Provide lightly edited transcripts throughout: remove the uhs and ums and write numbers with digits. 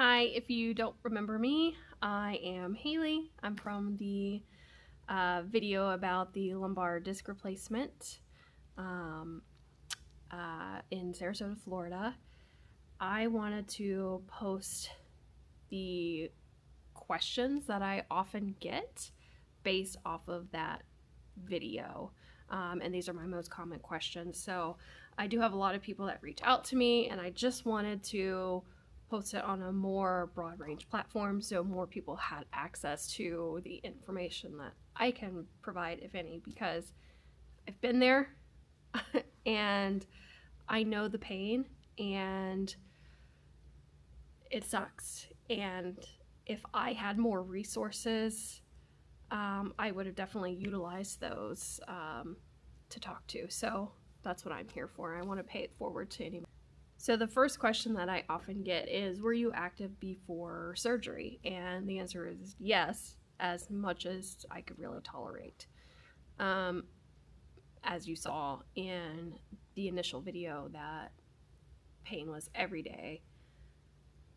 Hi, if you don't remember me, I am Haley. I'm from the video about the lumbar disc replacement um, in Sarasota, Florida. I wanted to post the questions that I often get based off of that video. And these are my most common questions. So I do have a lot of people that reach out to me, and I just wanted to post it on a more broad range platform so more people had access to the information that I can provide, if any, because I've been there and I know the pain and it sucks. And if I had more resources, I would have definitely utilized those to talk to. So that's what I'm here for. I want to pay it forward to anyone. So the first question that I often get is, were you active before surgery? And the answer is yes, as much as I could really tolerate. As you saw in the initial video, that pain was every day,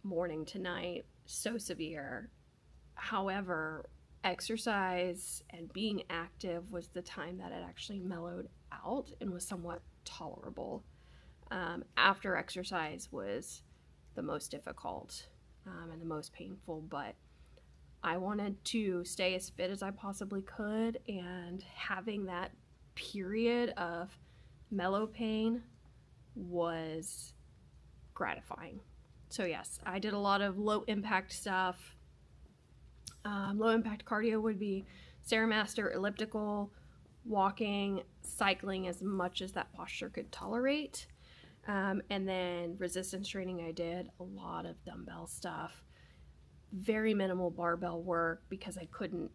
morning to night, so severe. However, exercise and being active was the time that it actually mellowed out and was somewhat tolerable. After exercise was the most difficult and the most painful, but I wanted to stay as fit as I possibly could, and having that period of mellow pain was gratifying. So yes, I did a lot of low impact stuff. Low impact cardio would be Stairmaster, elliptical, walking, cycling as much as that posture could tolerate. And then resistance training, I did a lot of dumbbell stuff, very minimal barbell work because I couldn't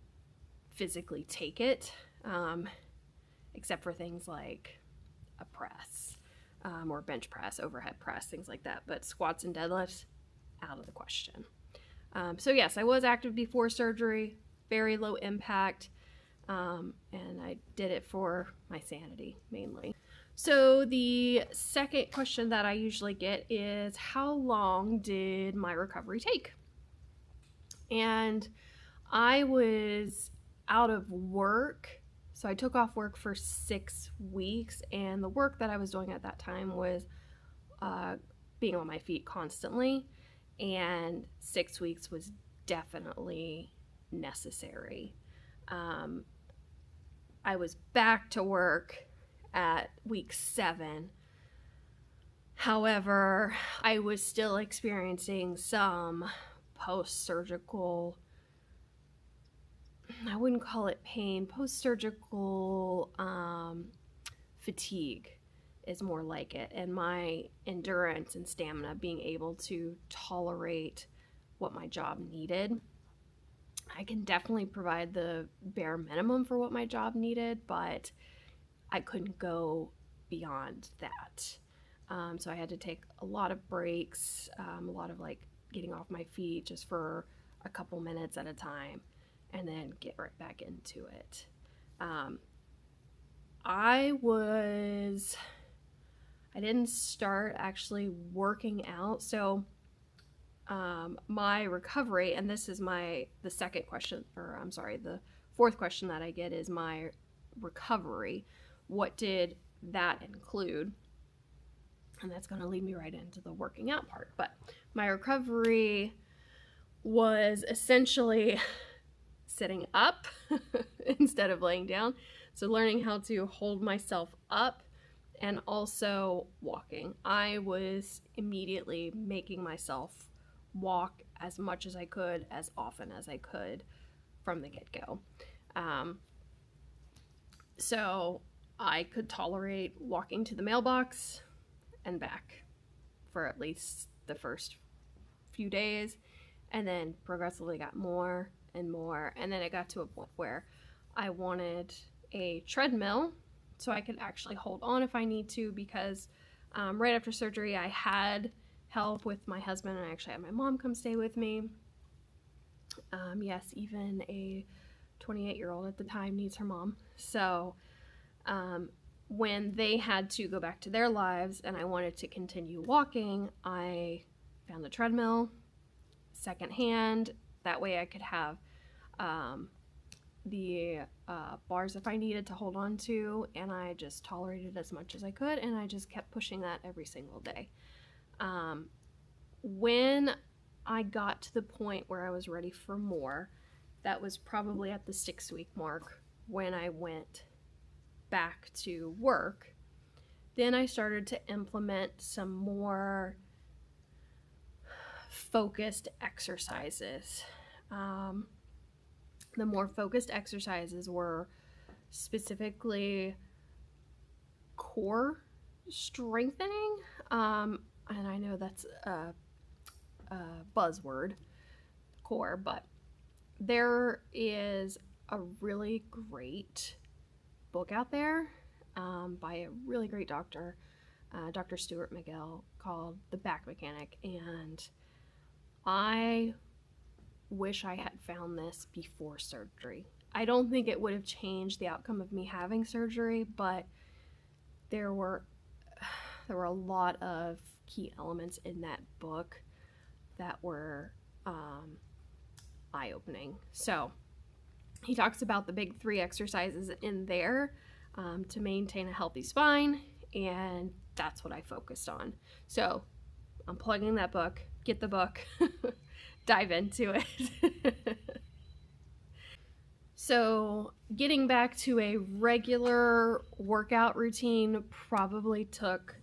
physically take it, except for things like a press or bench press, overhead press, things like that. But squats and deadlifts, out of the question. So yes, I was active before surgery, very low impact, and I did it for my sanity mainly. So the second question that I usually get is, how long did my recovery take? And I was out of work, so I took off work for 6 weeks, and the work that I was doing at that time was being on my feet constantly, and 6 weeks was definitely necessary. I was back to work at week 7. However, I was still experiencing some post-surgical, I wouldn't call it pain, post-surgical fatigue is more like it, and my endurance and stamina, being able to tolerate what my job needed. I can definitely provide the bare minimum for what my job needed, but I couldn't go beyond that. So I had to take a lot of breaks, a lot of like getting off my feet just for a couple minutes at a time, and then get right back into it. I didn't start actually working out. So my recovery, and this is the second question, or I'm sorry, the fourth question that I get is my recovery. What did that include? And that's going to lead me right into the working out part. But my recovery was essentially sitting up instead of laying down. So learning how to hold myself up and also walking. I was immediately making myself walk as much as I could, as often as I could from the get-go. So I could tolerate walking to the mailbox and back for at least the first few days, and then progressively got more and more, and then it got to a point where I wanted a treadmill so I could actually hold on if I need to, because right after surgery I had help with my husband, and I actually had my mom come stay with me. Yes, even a 28-year-old at the time needs her mom. So when they had to go back to their lives and I wanted to continue walking, I found the treadmill, secondhand. That way I could have the bars if I needed to hold on to, and I just tolerated as much as I could, and I just kept pushing that every single day. When I got to the point where I was ready for more, that was probably at the 6-week mark when I went back to work. Then I started to implement some more focused exercises. The more focused exercises were specifically core strengthening. And I know that's a buzzword, core, but there is a really great book out there by a really great doctor, Dr. Stuart Miguel, called The Back Mechanic, and I wish I had found this before surgery. I don't think it would have changed the outcome of me having surgery, but there were a lot of key elements in that book that were eye-opening. So he talks about the big 3 exercises in there to maintain a healthy spine, and that's what I focused on. So I'm plugging that book. Get the book. Dive into it. So getting back to a regular workout routine probably took,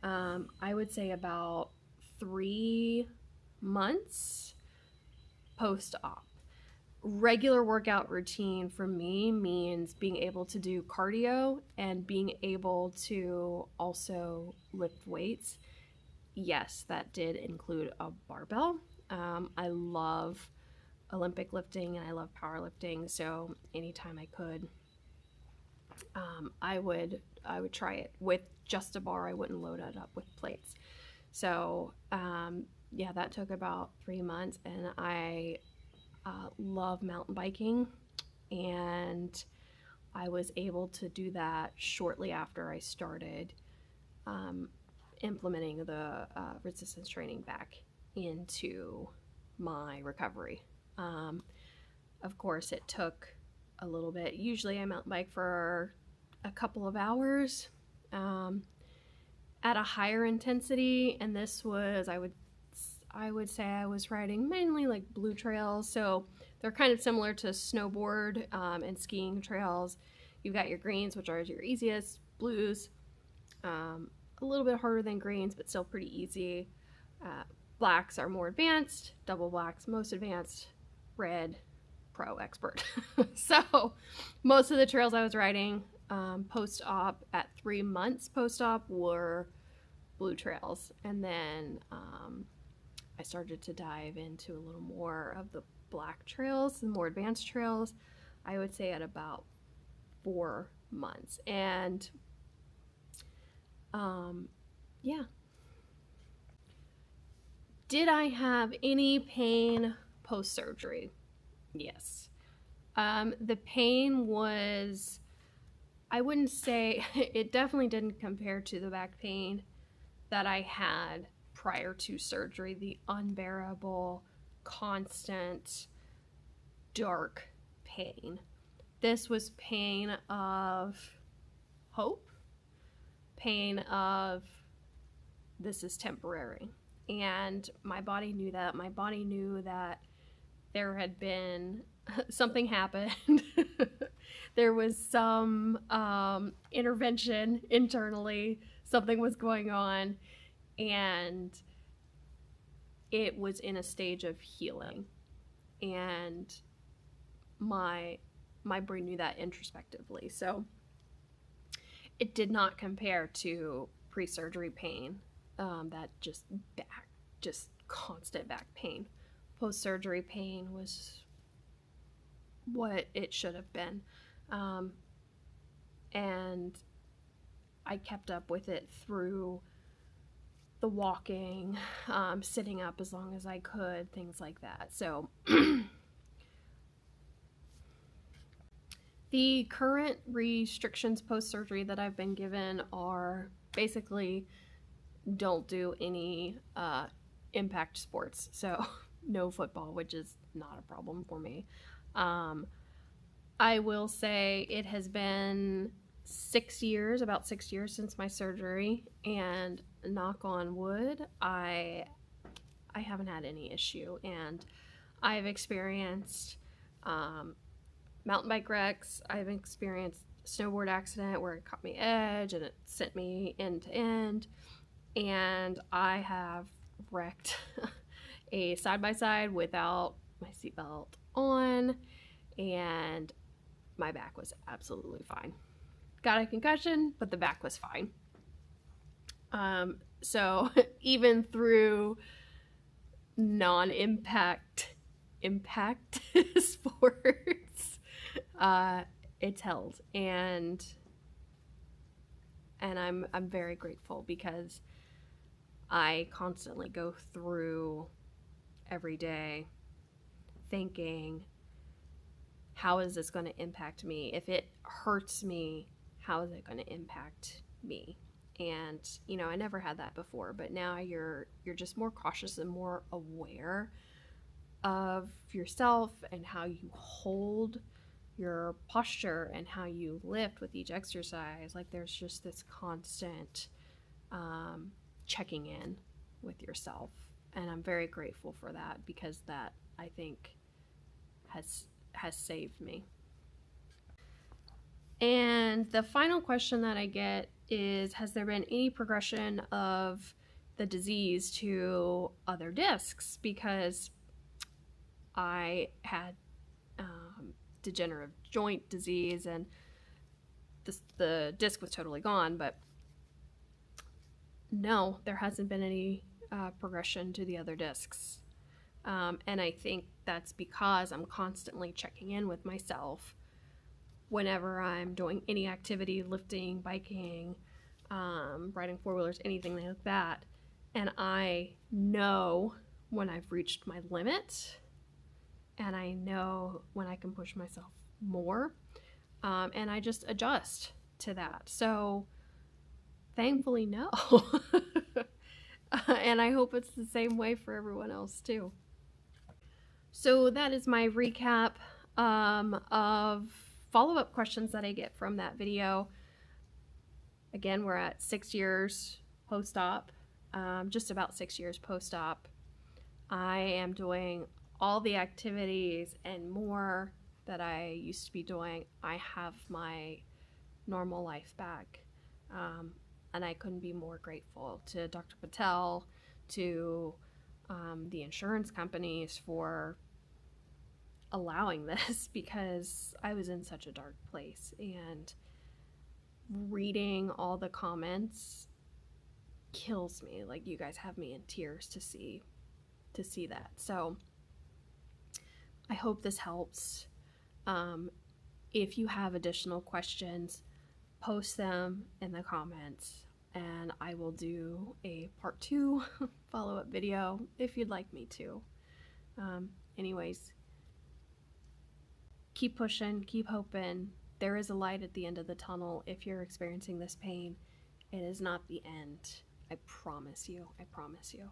I would say, about 3 months post-op. Regular workout routine for me means being able to do cardio and being able to also lift weights. Yes, that did include a barbell. I love Olympic lifting and I love powerlifting, so anytime I could, I would try it with just a bar. I wouldn't load it up with plates. So yeah, that took about 3 months, and I love mountain biking, and I was able to do that shortly after I started implementing the resistance training back into my recovery. Of course, it took a little bit. Usually I mountain bike for a couple of hours at a higher intensity, and this was, I would say I was riding mainly like blue trails, so they're kind of similar to snowboard and skiing trails. You've got your greens, which are your easiest, blues, a little bit harder than greens, but still pretty easy. Blacks are more advanced, double blacks most advanced, red, pro, expert. So most of the trails I was riding post-op at 3 months post-op were blue trails, and then I started to dive into a little more of the black trails, the more advanced trails, I would say at about 4 months. And yeah. Did I have any pain post-surgery? Yes. The pain was, I wouldn't say, it definitely didn't compare to the back pain that I had prior to surgery, the unbearable, constant, dark pain. This was pain of hope, pain of this is temporary. And my body knew that. My body knew that there had been something happened. There was some intervention internally. Something was going on, and it was in a stage of healing. And my brain knew that introspectively. So it did not compare to pre-surgery pain. That just constant back pain. Post-surgery pain was what it should have been. And I kept up with it through the walking, sitting up as long as I could, things like that. So the current restrictions post-surgery that I've been given are basically don't do any impact sports. So no football, which is not a problem for me. I will say it has been 6 years, about 6 years since my surgery, and knock on wood, I haven't had any issue, and I've experienced mountain bike wrecks. I've experienced a snowboard accident where it caught me edge and it sent me end to end, and I have wrecked a side by side without my seatbelt on, and my back was absolutely fine. Got a concussion, but the back was fine. So even through non-impact sports, it's held, and I'm very grateful, because I constantly go through every day thinking, how is this going to impact me? If it hurts me, how is it going to impact me? And you know, I never had that before, but now you're just more cautious and more aware of yourself and how you hold your posture and how you lift with each exercise. Like, there's just this constant checking in with yourself, and I'm very grateful for that, because that, I think, has saved me. And the final question that I get is, has there been any progression of the disease to other discs? Because I had degenerative joint disease, and the disc was totally gone, but no, there hasn't been any progression to the other discs. And I think that's because I'm constantly checking in with myself whenever I'm doing any activity, lifting, biking, riding four-wheelers, anything like that. And I know when I've reached my limit, and I know when I can push myself more, and I just adjust to that. So thankfully, no. And I hope it's the same way for everyone else too. So that is my recap of follow-up questions that I get from that video. Again, we're at 6 years post-op, just about 6 years post-op. I am doing all the activities and more that I used to be doing. I have my normal life back, and I couldn't be more grateful to Dr. Patel, to the insurance companies for allowing this, because I was in such a dark place, and reading all the comments kills me. Like, you guys have me in tears to see that. So I hope this helps. If you have additional questions, post them in the comments, and I will do a part 2 follow-up video if you'd like me to. Anyways, keep pushing, keep hoping. There is a light at the end of the tunnel. If you're experiencing this pain, it is not the end. I promise you. I promise you.